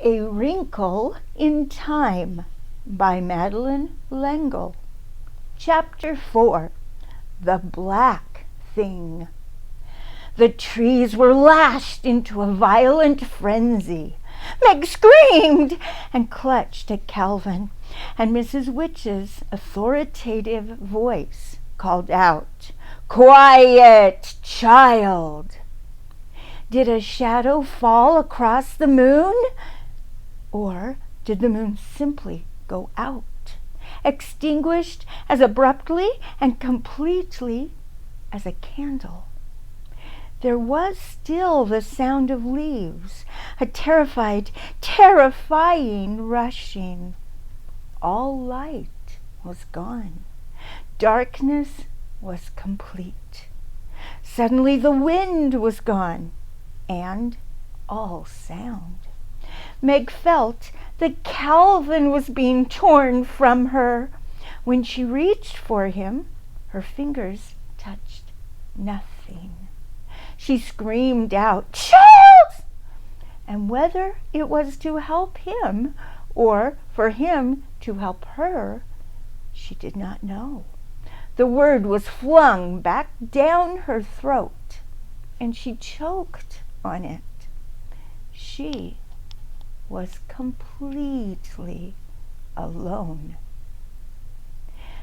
A Wrinkle in Time by Madeleine L'Engle. Chapter 4. The Black Thing. The trees were lashed into a violent frenzy. Meg screamed and clutched at Calvin, and Mrs. Witch's authoritative voice called out, "Quiet, child!" Did a shadow fall across the moon? Or did the moon simply go out, extinguished as abruptly and completely as a candle? There was still the sound of leaves, a terrified, terrifying rushing. All light was gone. Darkness was complete. Suddenly the wind was gone, and all sound. Meg felt that Calvin was being torn from her. When she reached for him, her fingers touched nothing. She screamed out, "Charles!" And whether it was to help him or for him to help her, she did not know. The word was flung back down her throat, and she choked on it. She was completely alone.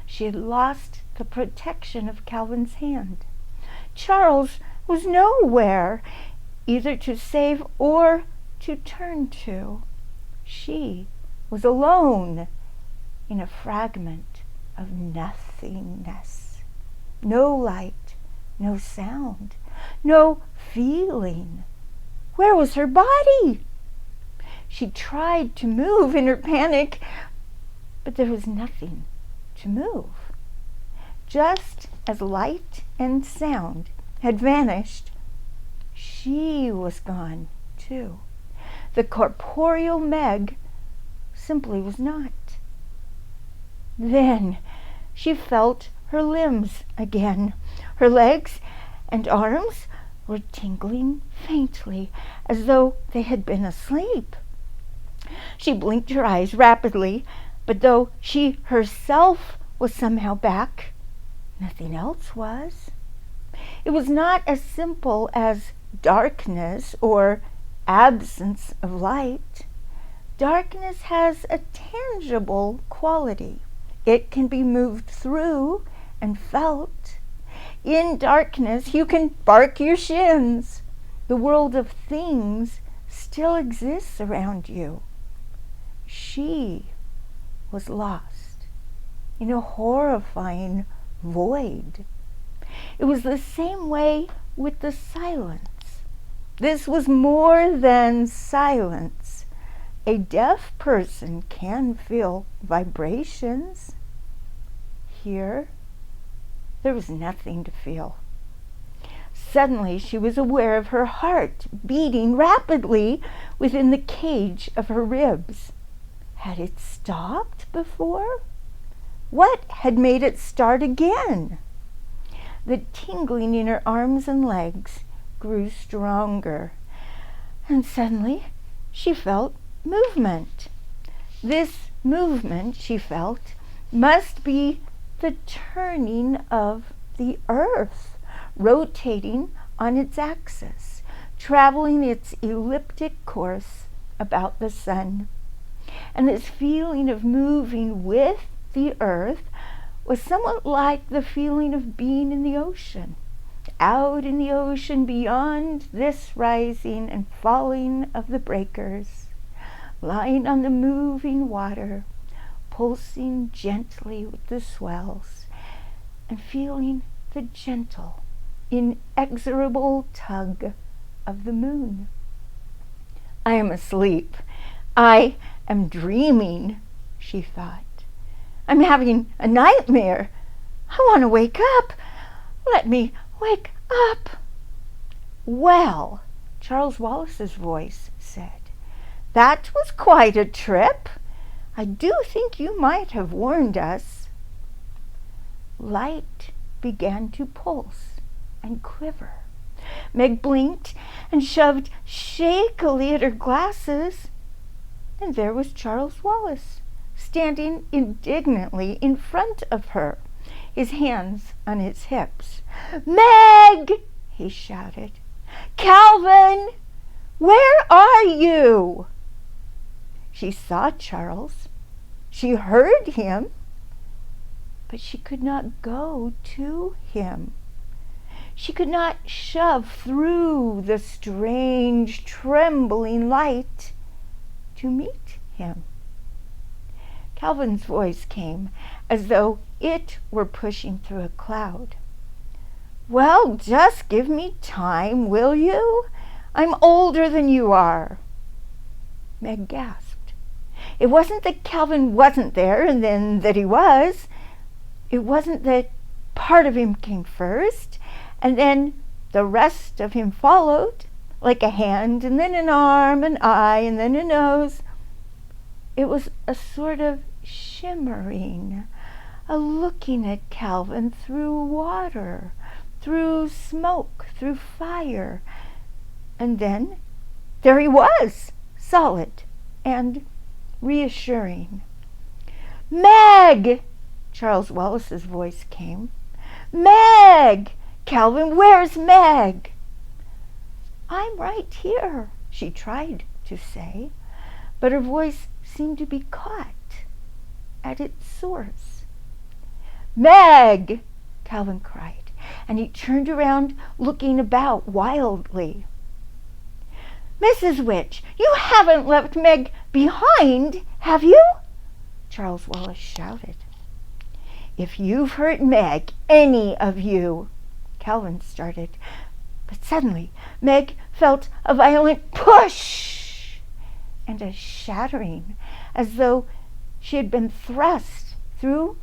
She had lost the protection of Calvin's hand. Charles was nowhere, either to save or to turn to. She was alone in a fragment of nothingness. No light, no sound, no feeling. Where was her body? She tried to move in her panic, but there was nothing to move. Just as light and sound had vanished, she was gone too. The corporeal Meg simply was not. Then she felt her limbs again. Her legs and arms were tingling faintly, as though they had been asleep. She blinked her eyes rapidly, but though she herself was somehow back, nothing else was. It was not as simple as darkness or absence of light. Darkness has a tangible quality. It can be moved through and felt. In darkness, you can bark your shins. The world of things still exists around you. She was lost in a horrifying void. It was the same way with the silence. This was more than silence. A deaf person can feel vibrations. Here, there was nothing to feel. Suddenly, she was aware of her heart beating rapidly within the cage of her ribs. Had it stopped before? What had made it start again? The tingling in her arms and legs grew stronger, and suddenly she felt movement. This movement, she felt, must be the turning of the earth, rotating on its axis, traveling its elliptic course about the sun. And this feeling of moving with the earth was somewhat like the feeling of being in the ocean, out in the ocean beyond this rising and falling of the breakers, lying on the moving water, pulsing gently with the swells, and feeling the gentle, inexorable tug of the moon. I am asleep. I am dreaming, she thought. I'm having a nightmare. I want to wake up. Let me wake up. Well, Charles Wallace's voice said, that was quite a trip. I do think you might have warned us. Light began to pulse and quiver. Meg blinked and shoved shakily at her glasses. And there was Charles Wallace, standing indignantly in front of her, his hands on his hips. "Meg!" he shouted. "Calvin! Where are you?" She saw Charles. She heard him, but she could not go to him. She could not shove through the strange, trembling light to meet him. Calvin's voice came as though it were pushing through a cloud. "Well, just give me time, will you? I'm older than you are." Meg gasped. It wasn't that Calvin wasn't there and then that he was. It wasn't that part of him came first and then the rest of him followed, like a hand and then an arm, an eye and then a nose. It was a sort of shimmering, a looking at Calvin through water, through smoke, through fire. And then there he was, solid and reassuring. "Meg!" Charles Wallace's voice came. "Meg! Calvin, where's Meg?" "I'm right here," she tried to say, but her voice seemed to be caught at its source. "Meg!" Calvin cried, and he turned around looking about wildly. "Mrs. Witch, you haven't left Meg behind, have you?" Charles Wallace shouted. "If you've hurt Meg, any of you," Calvin started, but suddenly Meg felt a violent push and a shattering, as though she had been thrust through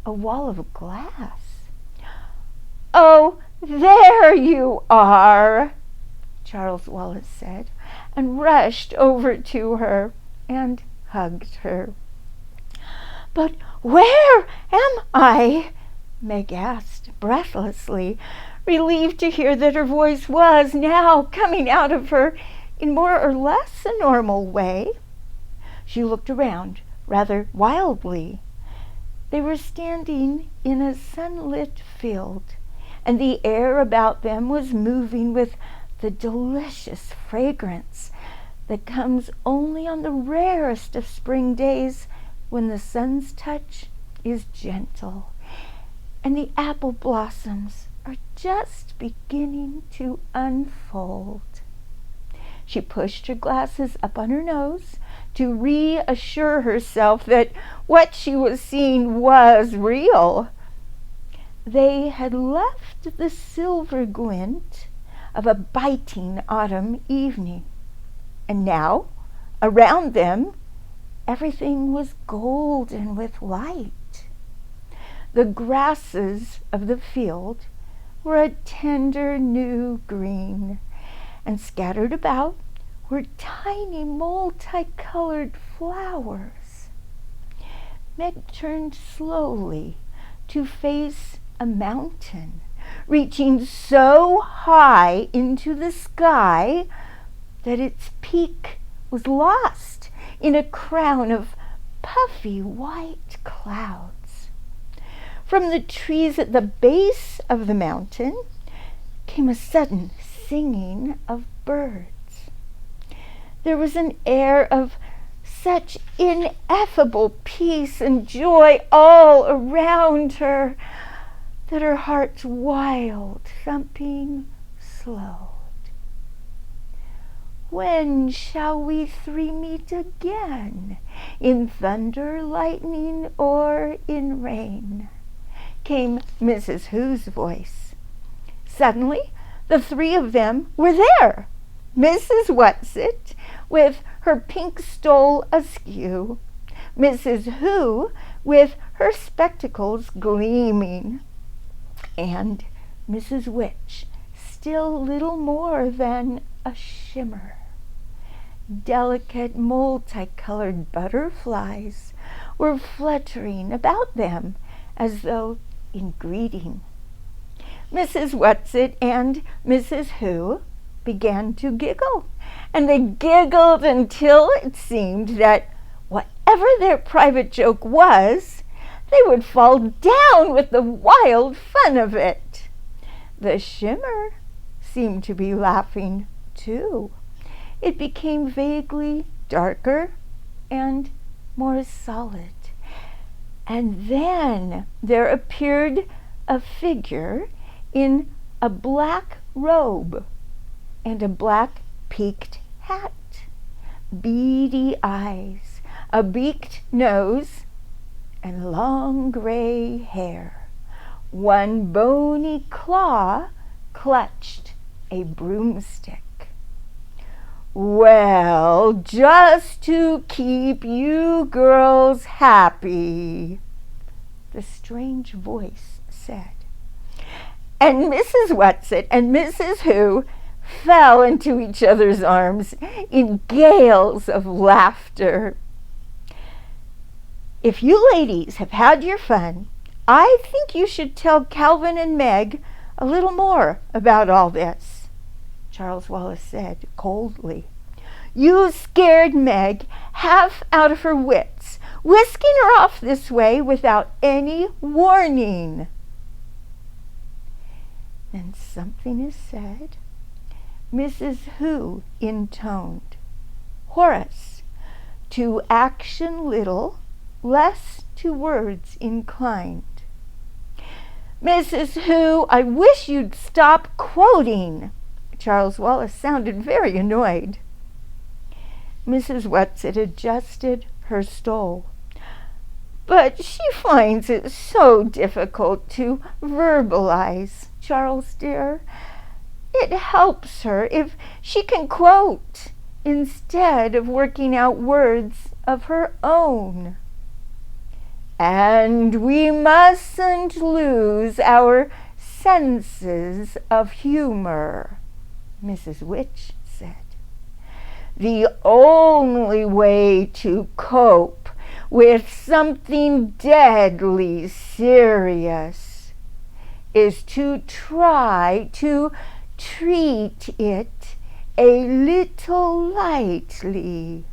a wall of glass. "Oh, there you are," Charles Wallace said, and rushed over to her and hugged her. "But where am I?" Meg asked breathlessly, relieved to hear that her voice was now coming out of her in more or less a normal way. She looked around rather wildly. They were standing in a sunlit field, and the air about them was moving with the delicious fragrance that comes only on the rarest of spring days when the sun's touch is gentle and the apple blossoms are just beginning to unfold. She pushed her glasses up on her nose to reassure herself that what she was seeing was real. They had left the silver glint of a biting autumn evening, and now, around them, everything was golden with light. The grasses of the field were a tender new green, and scattered about were tiny multicolored flowers. Meg turned slowly to face a mountain, reaching so high into the sky that its peak was lost in a crown of puffy white clouds. From the trees at the base of the mountain came a sudden singing of birds. There was an air of such ineffable peace and joy all around her that her heart's wild thumping slowed. "When shall we three meet again, in thunder, lightning, or in rain?" came Mrs. Who's voice. Suddenly, the three of them were there. Mrs. Whatsit, with her pink stole askew, Mrs. Who, with her spectacles gleaming, and Mrs. Witch, still little more than a shimmer. Delicate multicolored butterflies were fluttering about them as though in greeting. Mrs. Whatsit and Mrs. Who began to giggle, and they giggled until it seemed that whatever their private joke was, they would fall down with the wild fun of it. The shimmer seemed to be laughing too. It became vaguely darker and more solid. And then there appeared a figure in a black robe and a black peaked hat, beady eyes, a beaked nose, and long gray hair. One bony claw clutched a broomstick. "Well, just to keep you girls happy," the strange voice said. And Mrs. Whatsit and Mrs. Who fell into each other's arms in gales of laughter. "If you ladies have had your fun, I think you should tell Calvin and Meg a little more about all this," Charles Wallace said coldly. "You scared Meg half out of her wits, whisking her off this way without any warning." Then something is said. Mrs. Who intoned, "Horace, to action little, less to words inclined." "Mrs. Who, I wish you'd stop quoting." Charles Wallace sounded very annoyed. Mrs. Whatsit adjusted her stole. "But she finds it so difficult to verbalize, Charles dear. It helps her if she can quote instead of working out words of her own." "And we mustn't lose our senses of humor," Mrs. Witch said. "The only way to cope with something deadly serious is to try to treat it a little lightly."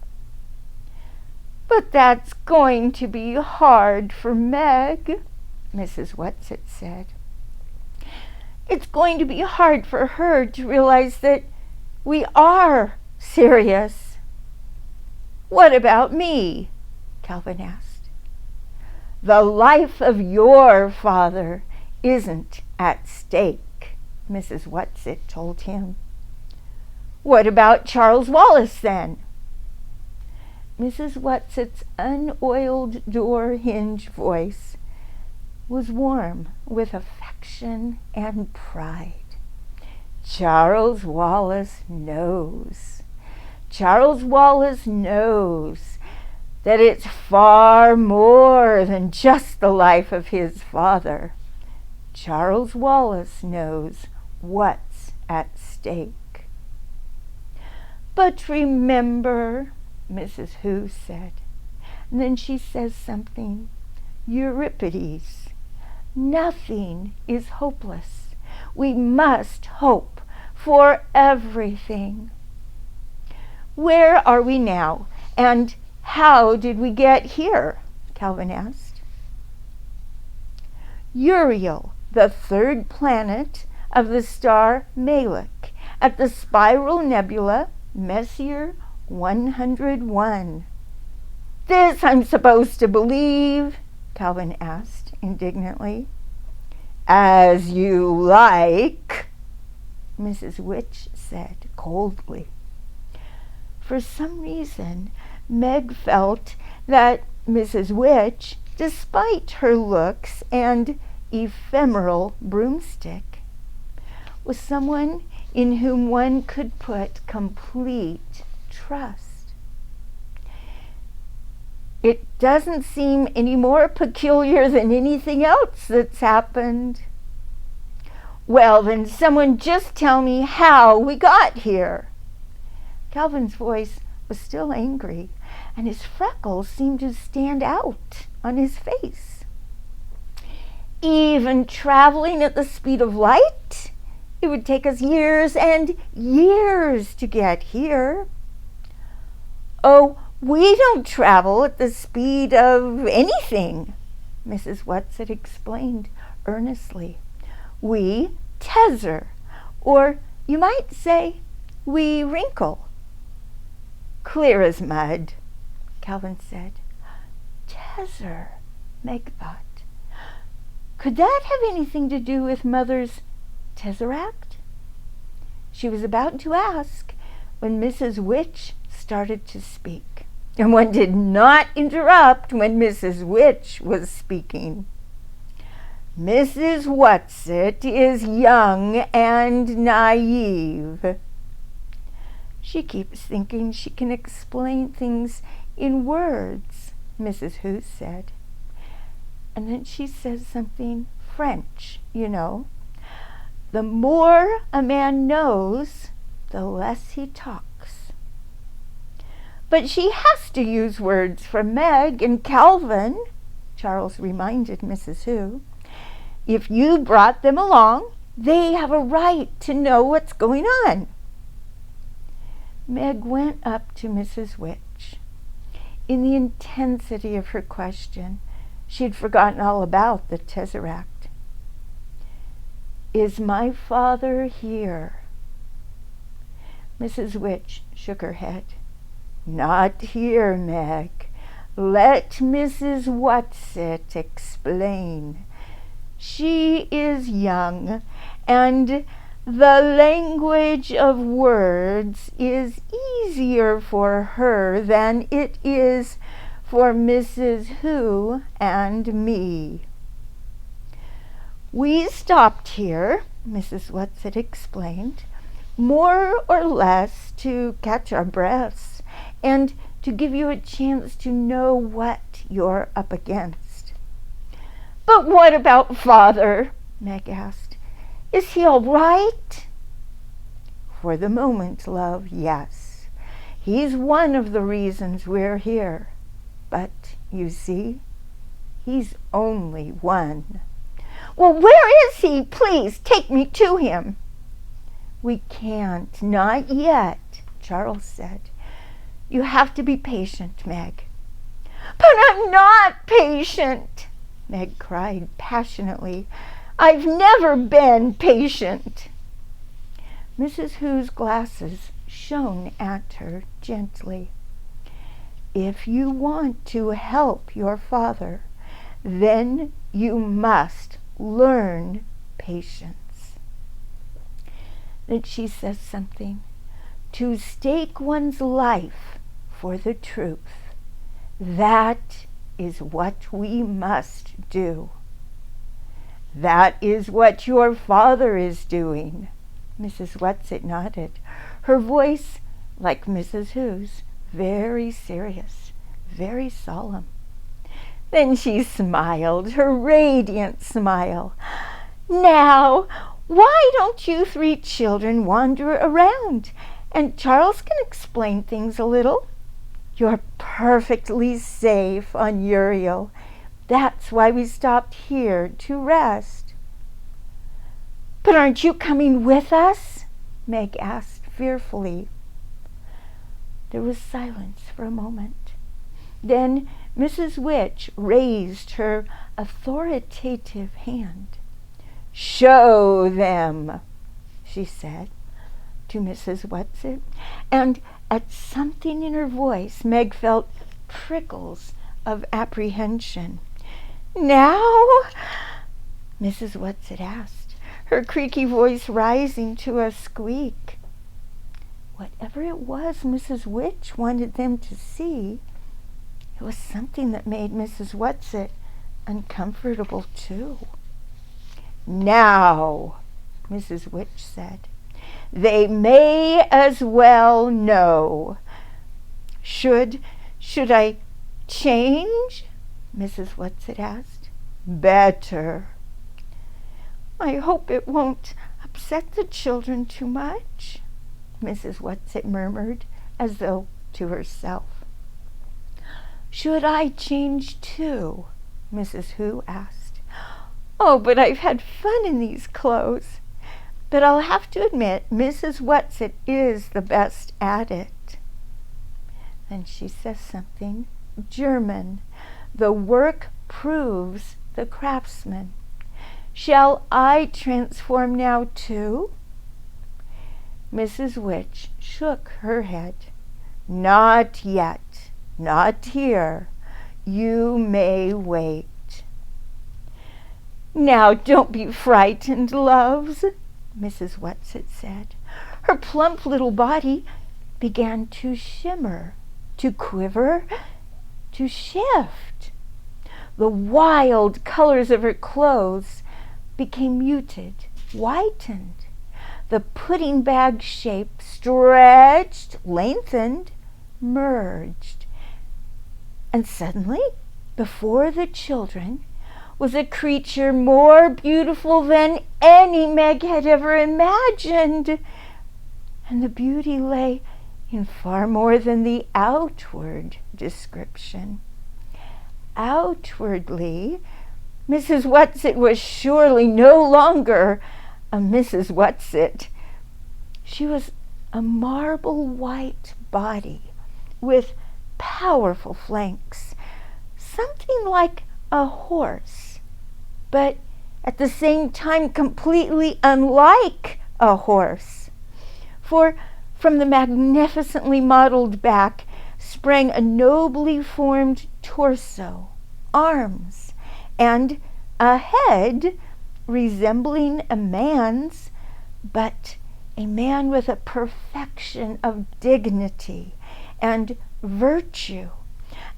"But that's going to be hard for Meg," Mrs. Whatsit said. "It's going to be hard for her to realize that we are serious." "What about me?" Calvin asked. "The life of your father isn't at stake," Mrs. Whatsit told him. "What about Charles Wallace, then?" Mrs. Whatsit's unoiled door hinge voice was warm with affection and pride. "Charles Wallace knows. Charles Wallace knows that it's far more than just the life of his father. Charles Wallace knows what's at stake." "But remember," Mrs. Who said, and then she says something. "Euripides, nothing is hopeless. We must hope for everything." "Where are we now, and how did we get here?" Calvin asked. "Uriel, the third planet of the star Malik, at the spiral nebula Messier 101. "This I'm supposed to believe?" Calvin asked indignantly. "As you like," Mrs. Witch said coldly. For some reason, Meg felt that Mrs. Witch, despite her looks and ephemeral broomstick, was someone in whom one could put complete trust. "It doesn't seem any more peculiar than anything else that's happened." "Well, then someone just tell me how we got here." Calvin's voice was still angry, and his freckles seemed to stand out on his face. "Even traveling at the speed of light? It would take us years and years to get here. Oh, we don't travel at the speed of anything, Mrs. Whatsit explained earnestly. We tether, or you might say we wrinkle. Clear as mud, Calvin said. Tether, Meg thought. Could that have anything to do with Mother's tesseract? She was about to ask when Mrs. Witch started to speak, and one did not interrupt when Mrs. Witch was speaking. Mrs. Whatsit is young and naive. She keeps thinking she can explain things in words, Mrs. Who said. And then she says something French, you know. The more a man knows, the less he talks. But she has to use words from Meg and Calvin, Charles reminded Mrs. Who. If you brought them along, they have a right to know what's going on. Meg went up to Mrs. Witch. In the intensity of her question, she had forgotten all about the tesseract. Is my father here? Mrs. Witch shook her head. Not here, Meg. Let Mrs. Whatsit explain. She is young, and the language of words is easier for her than it is for Mrs. Who and me. We stopped here, Mrs. Whatsit explained, more or less to catch our breaths and to give you a chance to know what you're up against. But what about Father? Meg asked. Is he all right? For the moment, love, yes. He's one of the reasons we're here. But, you see, he's only one. Well, where is he? Please take me to him. We can't, not yet, Charles said. You have to be patient, Meg. But I'm not patient, Meg cried passionately. I've never been patient. Mrs. Who's glasses shone at her gently. If you want to help your father, then you must learn patience. Then she says something. To stake one's life for the truth, that is what we must do. That is what your father is doing. Mrs. Whatsit nodded, her voice, like Mrs. Who's, very serious, very solemn. Then she smiled, her radiant smile. Now, why don't you three children wander around, and Charles can explain things a little? You're perfectly safe on Uriel. That's why we stopped here to rest. But aren't you coming with us? Meg asked fearfully. There was silence for a moment. Then Mrs. Witch raised her authoritative hand. Show them, she said to Mrs. Whatsit, and at something in her voice Meg felt prickles of apprehension. Now? Mrs. Whatsit asked, her creaky voice rising to a squeak. Whatever it was Mrs. Witch wanted them to see, it was something that made Mrs. Whatsit uncomfortable too. Now, Mrs. Witch said, they may as well know. Should I change? Mrs. Whatsit asked. Better. I hope it won't upset the children too much, Mrs. Whatsit murmured, as though to herself. Should I change too? Mrs. Who asked. Oh, but I've had fun in these clothes. but I'll have to admit Mrs. Whatsit is the best at it. Then she says something German. The work proves the craftsman. Shall I transform now too? Mrs. Witch shook her head. Not yet, not here. You may wait. Now don't be frightened, loves, Mrs. Whatsit said. Her plump little body began to shimmer, to quiver, to shift. The wild colors of her clothes became muted, whitened. The pudding bag shape stretched, lengthened, merged. And suddenly, before the children, was a creature more beautiful than any Meg had ever imagined. And the beauty lay in far more than the outward description. Outwardly, Mrs. Whatsit was surely no longer a Mrs. Whatsit. She was a marble white body with powerful flanks, something like a horse, but at the same time completely unlike a horse. For from the magnificently modeled back sprang a nobly formed torso, arms, and a head resembling a man's, but a man with a perfection of dignity and virtue,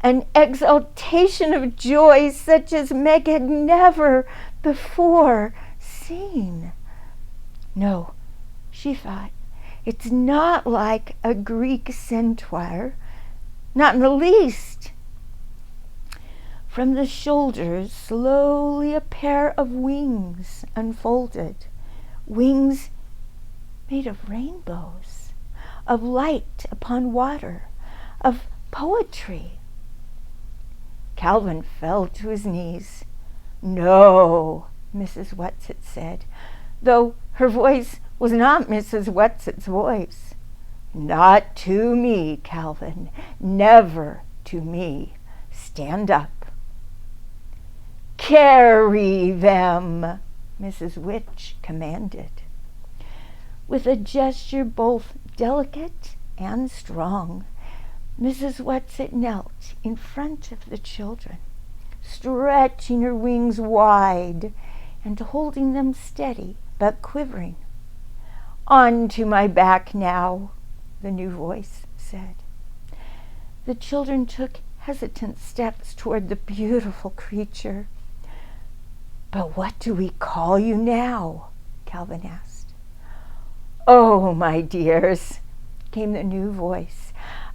an exaltation of joy such as Meg had never before seen. No, she thought, it's not like a Greek centaur, not in the least. From the shoulders, slowly a pair of wings unfolded, wings made of rainbows, of light upon water, of poetry. Calvin fell to his knees. No, Mrs. Whatsit said, though her voice was not Mrs. Whatsit's voice. Not to me, Calvin, never to me. Stand up. Carry them, Mrs. Witch commanded. With a gesture both delicate and strong, Mrs. Whatsit knelt in front of the children, stretching her wings wide and holding them steady but quivering. "Onto my back now," the new voice said. The children took hesitant steps toward the beautiful creature. "But what do we call you now?" Calvin asked. "Oh, my dears," came the new voice,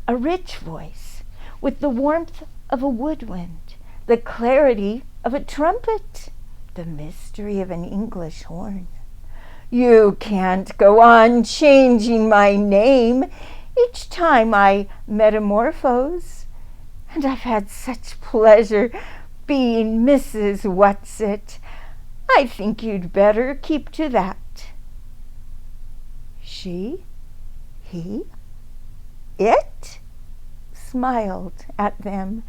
a rich voice with the warmth of a woodwind, the clarity of a trumpet, the mystery of an English horn. "You can't go on changing my name each time I metamorphose, and I've had such pleasure being Mrs. Whatsit. I think you'd better keep to that." She, he, it smiled at them,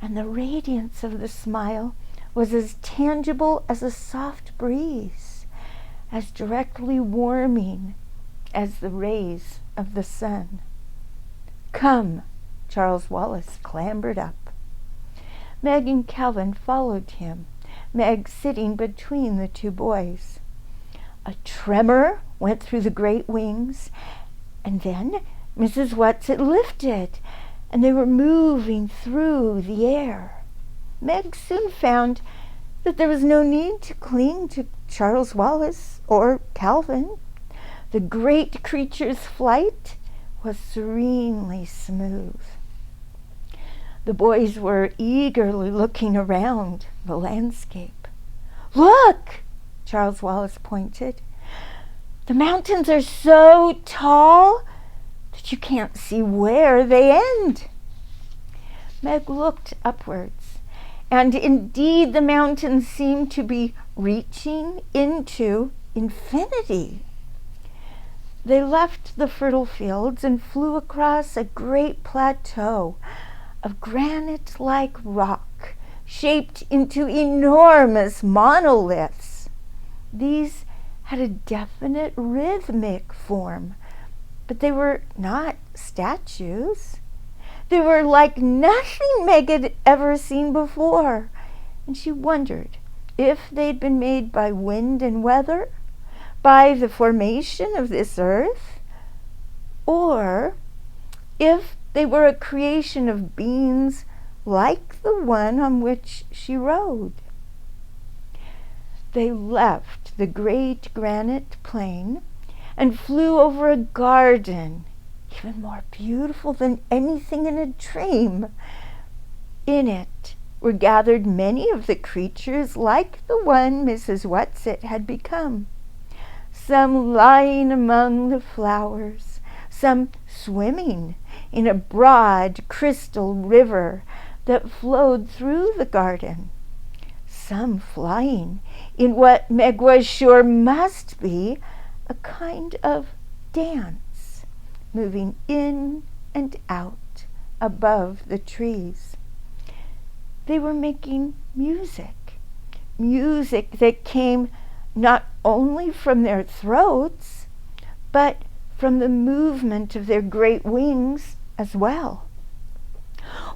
and the radiance of the smile was as tangible as a soft breeze, as directly warming as the rays of the sun. "Come," Charles Wallace clambered up. Meg and Calvin followed him, Meg sitting between the two boys. A tremor went through the great wings, and then Mrs. Whatsit lifted, and they were moving through the air. Meg soon found that there was no need to cling to Charles Wallace or Calvin. The great creature's flight was serenely smooth. The boys were eagerly looking around the landscape. "Look!" Charles Wallace pointed. "The mountains are so tall that you can't see where they end." Meg looked upwards, and indeed the mountains seemed to be reaching into infinity. They left the fertile fields and flew across a great plateau of granite-like rock, shaped into enormous monoliths. These had a definite rhythmic form, but they were not statues. They were like nothing Meg had ever seen before, and she wondered if they'd been made by wind and weather, by the formation of this earth, or if they were a creation of beings like the one on which she rode. They left the great granite plain and flew over a garden, even more beautiful than anything in a dream. In it were gathered many of the creatures like the one Mrs. Whatsit had become, some lying among the flowers, some swimming in a broad crystal river that flowed through the garden, some flying in what Meg was sure must be a kind of dance, moving in and out above the trees. They were making music that came not only from their throats, but from the movement of their great wings as well.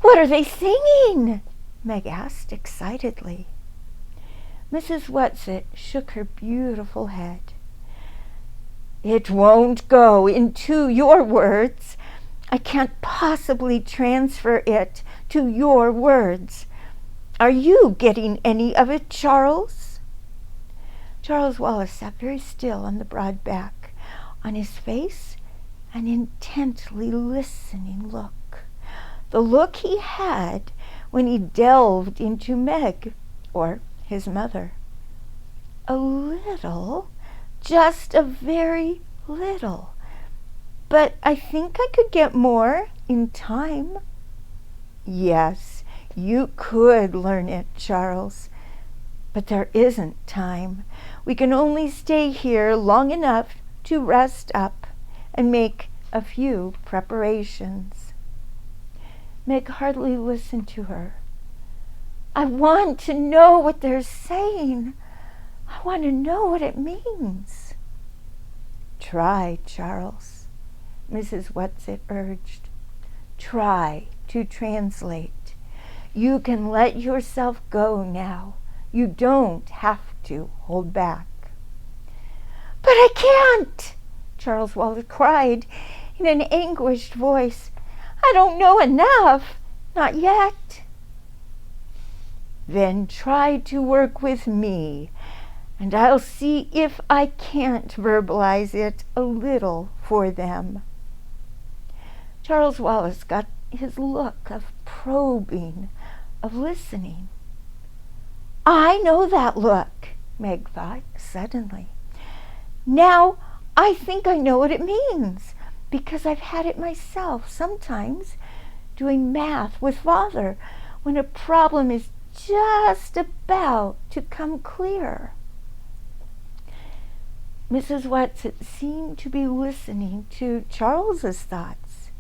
"What are they singing?" Meg asked excitedly. Mrs. Whatsit shook her beautiful head. "It won't go into your words. I can't possibly transfer it to your words. Are you getting any of it, Charles?" Charles Wallace sat very still on the broad back, on his face an intently listening look, the look he had when he delved into Meg, or his mother. "A little, just a very little, but I think I could get more in time." "Yes, you could learn it, Charles, but there isn't time. We can only stay here long enough to rest up and make a few preparations." Meg hardly listened to her. "I want to know what they're saying. I want to know what it means." "Try, Charles," Mrs. Whatsit urged. "Try to translate. You can let yourself go now. You don't have to hold back." "But I can't!" Charles Wallace cried in an anguished voice. "I don't know enough. Not yet." "Then try to work with me, and I'll see if I can't verbalize it a little for them." Charles Wallace got his look of probing, of listening. "I know that look," Meg thought suddenly. "Now I think I know what it means, because I've had it myself sometimes, doing math with Father, when a problem is just about to come clear." Mrs. Whatsit seemed to be listening to Charles's thoughts.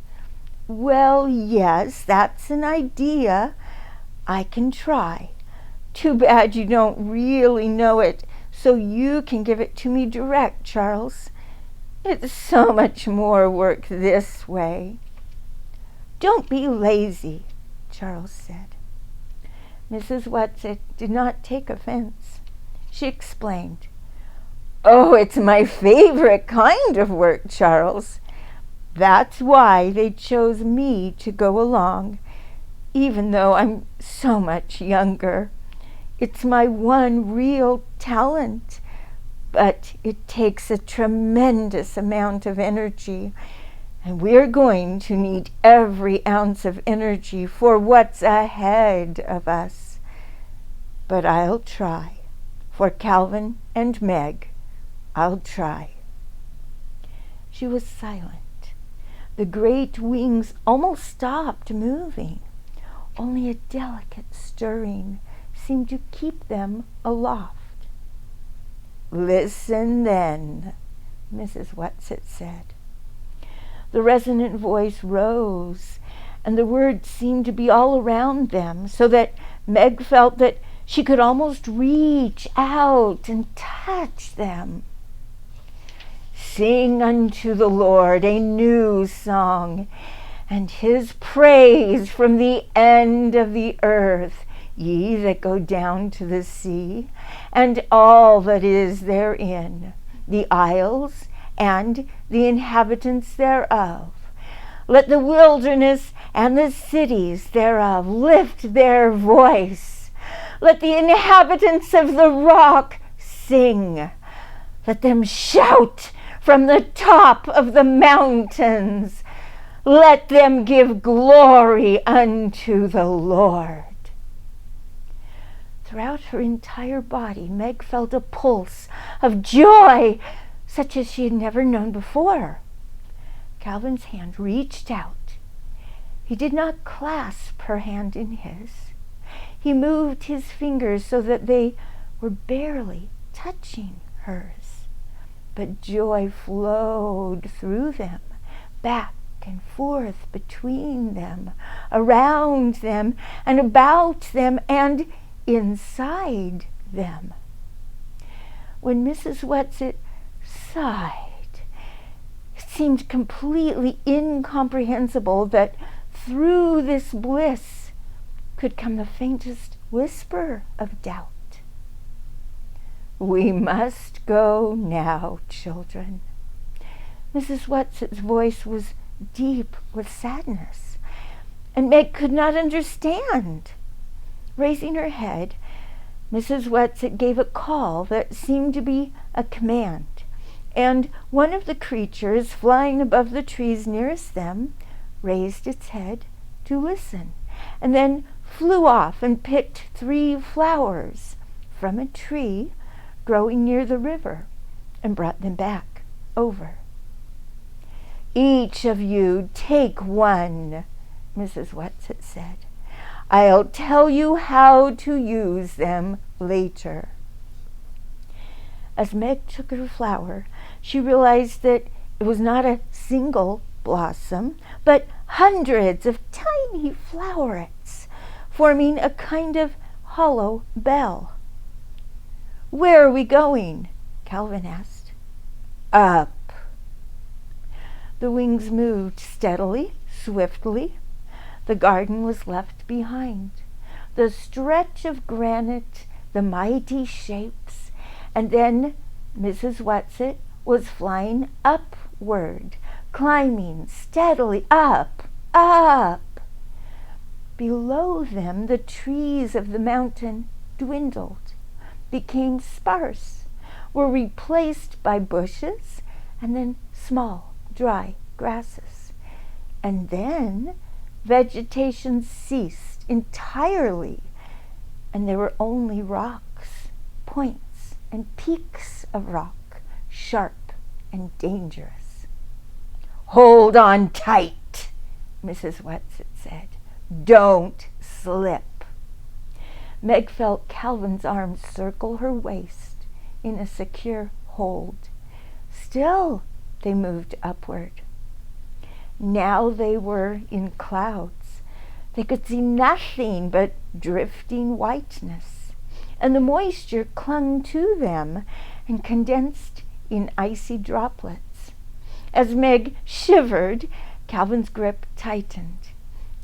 "Well, yes, that's an idea. I can try. Too bad you don't really know it, so you can give it to me direct, Charles. It's so much more work this way." "Don't be lazy," Charles said. Mrs. Whatsit did not take offense. She explained, "Oh, it's my favorite kind of work, Charles. That's why they chose me to go along, even though I'm so much younger. It's my one real talent, but it takes a tremendous amount of energy, and we're going to need every ounce of energy for what's ahead of us. But I'll try. For Calvin and Meg, I'll try." She was silent. The great wings almost stopped moving. Only a delicate stirring seemed to keep them aloft. Listen then, Mrs. Whatsit said. The resonant voice rose, and the words seemed to be all around them, so that Meg felt that she could almost reach out and touch them. Sing unto the Lord a new song, and his praise from the end of the earth, ye that go down to the sea, and all that is therein, the isles and the inhabitants thereof. Let the wilderness and the cities thereof lift their voice. Let the inhabitants of the rock sing. Let them shout from the top of the mountains. Let them give glory unto the Lord. Throughout her entire body, Meg felt a pulse of joy such as she had never known before. Calvin's hand reached out. He did not clasp her hand in his. He moved his fingers so that they were barely touching hers. But joy flowed through them, back and forth between them, around them, and about them, and inside them. When Mrs. Whatsit sighed, it seemed completely incomprehensible that through this bliss could come the faintest whisper of doubt. We must go now, children. Mrs. Whatsit's voice was deep with sadness, and Meg could not understand. Raising her head, Mrs. Whatsit gave a call that seemed to be a command, and one of the creatures flying above the trees nearest them raised its head to listen, and then flew off and picked 3 flowers from a tree growing near the river and brought them back over. Each of you take one, Mrs. Whatsit said. I'll tell you how to use them later. As Meg took her flower, she realized that it was not a single blossom, but hundreds of tiny flowerets, forming a kind of hollow bell. Where are we going? Calvin asked. Up. The wings moved steadily, swiftly. The garden was left behind. The stretch of granite, the mighty shapes, and then Mrs. Whatsit was flying upward, climbing steadily up, up. Below them, the trees of the mountain dwindled, became sparse, were replaced by bushes, and then small, dry grasses. And then vegetation ceased entirely, and there were only rocks, points, and peaks of rock, sharp and dangerous. Hold on tight, Mrs. Whatsit said. Don't slip. Meg felt Calvin's arms circle her waist in a secure hold. Still, they moved upward. Now they were in clouds. They could see nothing but drifting whiteness, and the moisture clung to them and condensed in icy droplets. As Meg shivered, Calvin's grip tightened.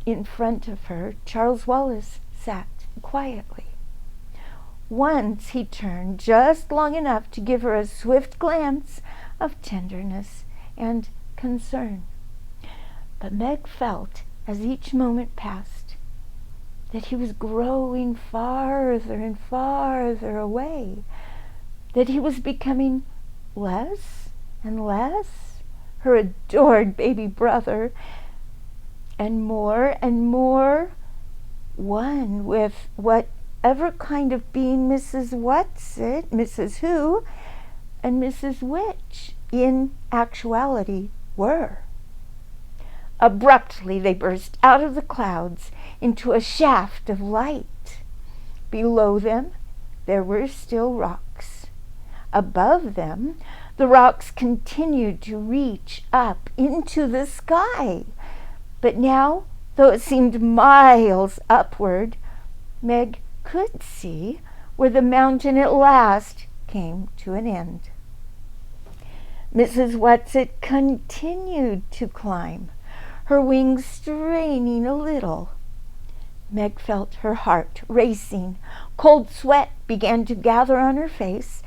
In front of her, Charles Wallace sat quietly. Once he turned just long enough to give her a swift glance of tenderness and concern. But Meg felt, as each moment passed, that he was growing farther and farther away, that he was becoming less and less her adored baby brother, and more one with whatever kind of being Mrs. Whatsit, Mrs. Who, and Mrs. Which in actuality were. Abruptly they burst out of the clouds into a shaft of light. Below them there were still rocks. Above them, the rocks continued to reach up into the sky. But now, though it seemed miles upward, Meg could see where the mountain at last came to an end. Mrs. Whatsit continued to climb, her wings straining a little. Meg felt her heart racing. Cold sweat began to gather on her face,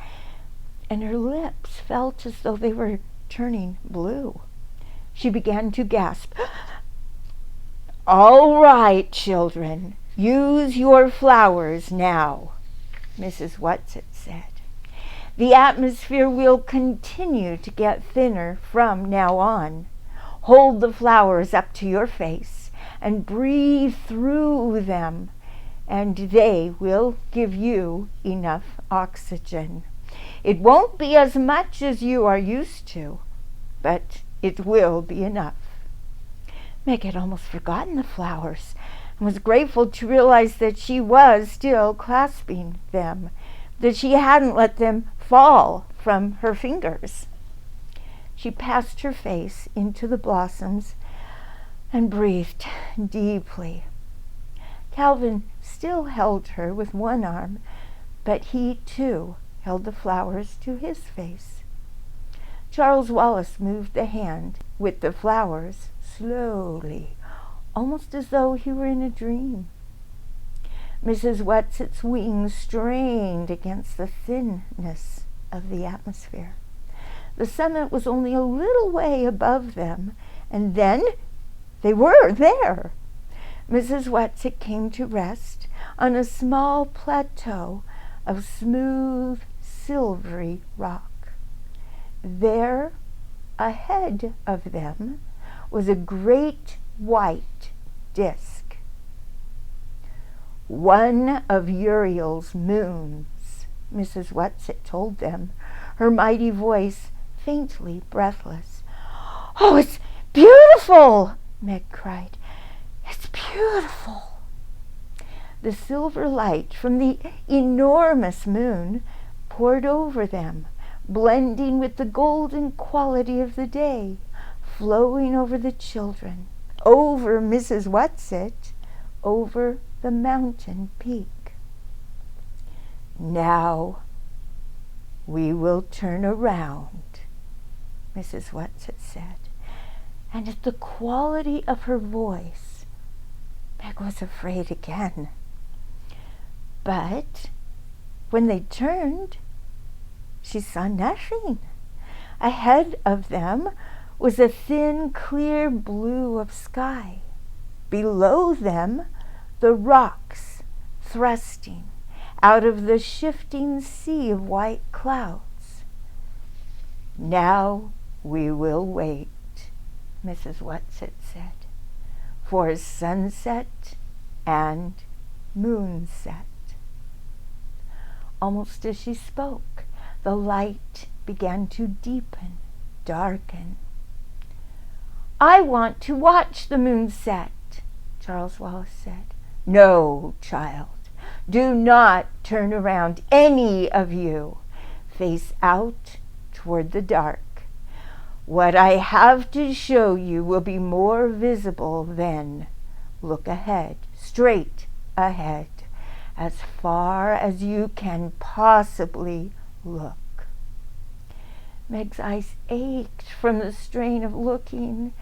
and her lips felt as though they were turning blue. She began to gasp. "All right, children, use your flowers now," Mrs. Whatsit said. "The atmosphere will continue to get thinner from now on. Hold the flowers up to your face and breathe through them, and they will give you enough oxygen. It won't be as much as you are used to, but it will be enough." Meg had almost forgotten the flowers and was grateful to realize that she was still clasping them, that she hadn't let them fall from her fingers. She passed her face into the blossoms and breathed deeply. Calvin still held her with one arm, but he too held the flowers to his face. Charles Wallace moved the hand with the flowers slowly, almost as though he were in a dream. Mrs. Whatsit's wings strained against the thinness of the atmosphere. The summit was only a little way above them, and then they were there. Mrs. Whatsit came to rest on a small plateau of smooth, silvery rock. There, ahead of them, was a great white disk. "One of Uriel's moons," Mrs. Whatsit told them, her mighty voice faintly breathless. "Oh, it's beautiful!" Meg cried. "It's beautiful!" The silver light from the enormous moon poured over them, blending with the golden quality of the day, flowing over the children, over Mrs. Whatsit, over the mountain peak. "Now we will turn around," Mrs. Whatsit said, and at the quality of her voice, Meg was afraid again. But when they turned, she saw nothing. Ahead of them was a thin, clear blue of sky. Below them, the rocks thrusting out of the shifting sea of white clouds. "Now we will wait," Mrs. Whatsit said, "for sunset and moonset." Almost as she spoke, the light began to deepen, darken. "I want to watch the moon set," Charles Wallace said. "No, child, do not turn around, any of you. Face out toward the dark. What I have to show you will be more visible then. Look ahead, straight ahead, as far as you can possibly look." Meg's eyes ached from the strain of looking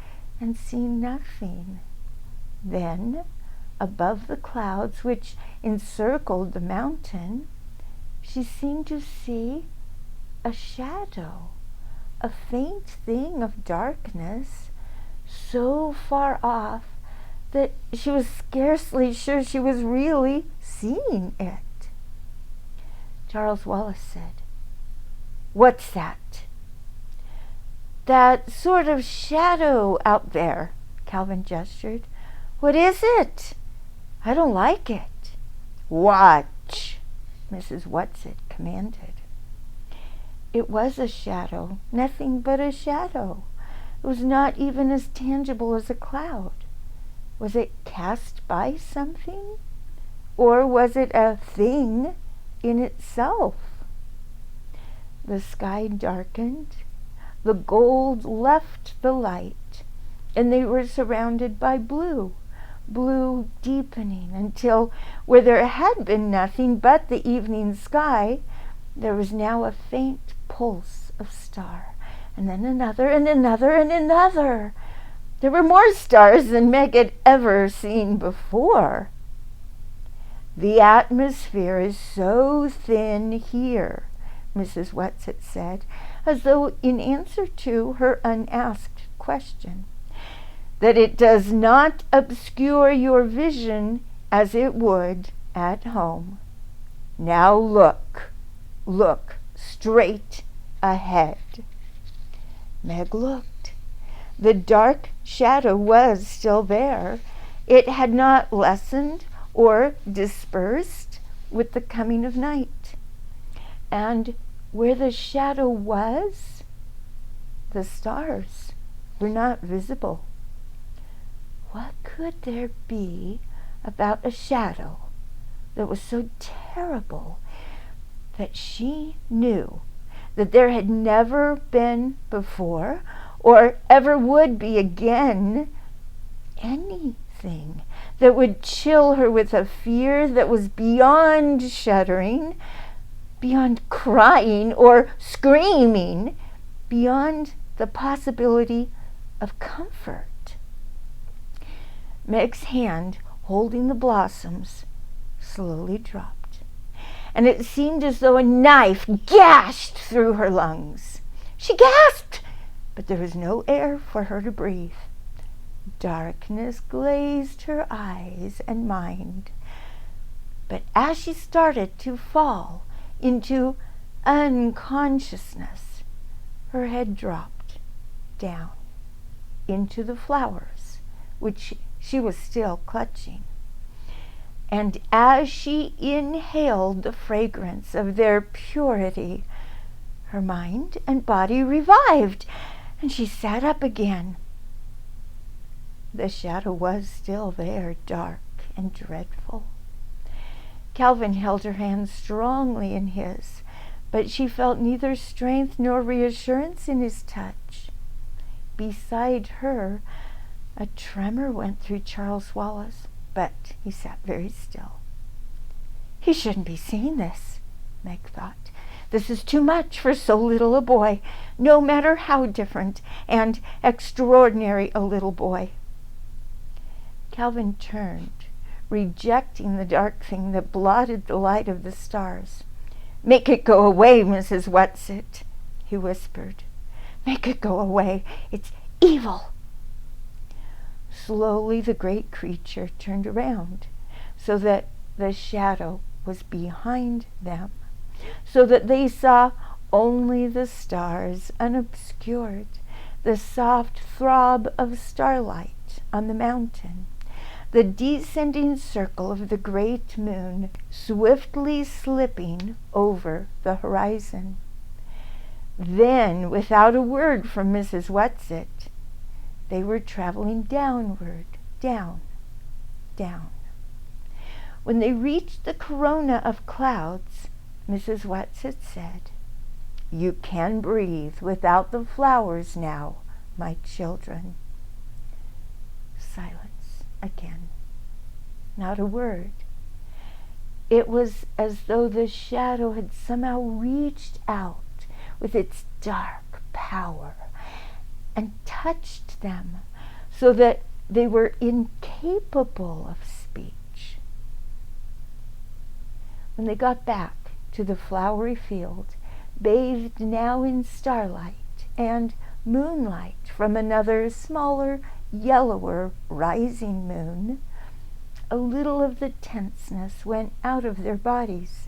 and seeing nothing. Then, above the clouds which encircled the mountain, she seemed to see a shadow, a faint thing of darkness, so far off that she was scarcely sure she was really seeing it. Charles Wallace said, "What's that?" "That sort of shadow out there," Calvin gestured. "What is it? I don't like it." "Watch," Mrs. Whatsit commanded. It was a shadow, nothing but a shadow. It was not even as tangible as a cloud. Was it cast by something? Or was it a thing in itself? The sky darkened, the gold left the light, and they were surrounded by blue, blue deepening until where there had been nothing but the evening sky, there was now a faint pulse of star, and then another and another and another. There were more stars than Meg had ever seen before. "The atmosphere is so thin here," Mrs. Whatsit said, as though in answer to her unasked question, "that it does not obscure your vision as it would at home. Now look straight ahead." Meg looked. The dark shadow was still there. It had not lessened or dispersed with the coming of night. And where the shadow was, the stars were not visible. What could there be about a shadow that was so terrible that she knew that there had never been before or ever would be again anything that would chill her with a fear that was beyond shuddering, beyond crying or screaming, beyond the possibility of comfort? Meg's hand holding the blossoms slowly dropped, and it seemed as though a knife gashed through her lungs. She gasped, but there was no air for her to breathe. Darkness glazed her eyes and mind. But as she started to fall into unconsciousness, her head dropped down into the flowers, which she was still clutching. And as she inhaled the fragrance of their purity, her mind and body revived, and she sat up again. The shadow was still there, dark and dreadful. Calvin held her hand strongly in his, but she felt neither strength nor reassurance in his touch. Beside her, a tremor went through Charles Wallace, but he sat very still. "He shouldn't be seeing this," Meg thought. "This is too much for so little a boy, no matter how different and extraordinary a little boy." Calvin turned, rejecting the dark thing that blotted the light of the stars. "Make it go away, Mrs. Whatsit," he whispered. "Make it go away. It's evil." Slowly the great creature turned around, so that the shadow was behind them, so that they saw only the stars unobscured, the soft throb of starlight on the mountain, the descending circle of the great moon swiftly slipping over the horizon. Then, without a word from Mrs. Whatsit, they were traveling downward, down, down. When they reached the corona of clouds, Mrs. Whatsit said, "You can breathe without the flowers now, my children." Silence again. Not a word. It was as though the shadow had somehow reached out with its dark power and touched them so that they were incapable of speech. When they got back to the flowery field, bathed now in starlight and moonlight from another smaller, yellower rising moon, a little of the tenseness went out of their bodies,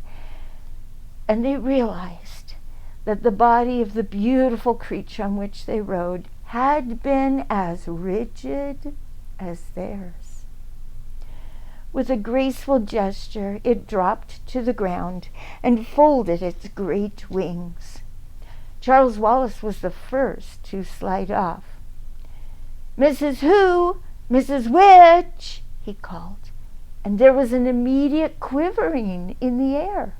and they realized that the body of the beautiful creature on which they rode had been as rigid as theirs. With a graceful gesture, it dropped to the ground and folded its great wings. Charles Wallace was the first to slide off. "Mrs. Who? Mrs. Which?" he called, and there was an immediate quivering in the air.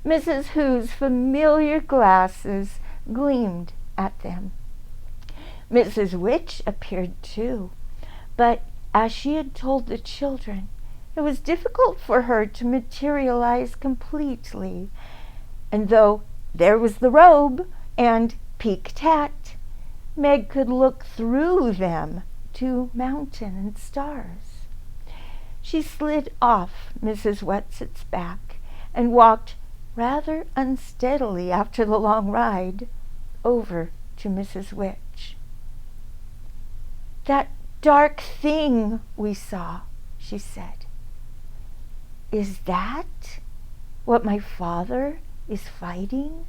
Mrs. Who's familiar glasses gleamed at them. Mrs. Witch appeared too, but as she had told the children, it was difficult for her to materialize completely. And though there was the robe and peaked hat, Meg could look through them to mountain and stars. She slid off Mrs. Wetset's back and walked rather unsteadily after the long ride over to Mrs. Witch. "That dark thing we saw," she said. "Is that what my father is fighting?"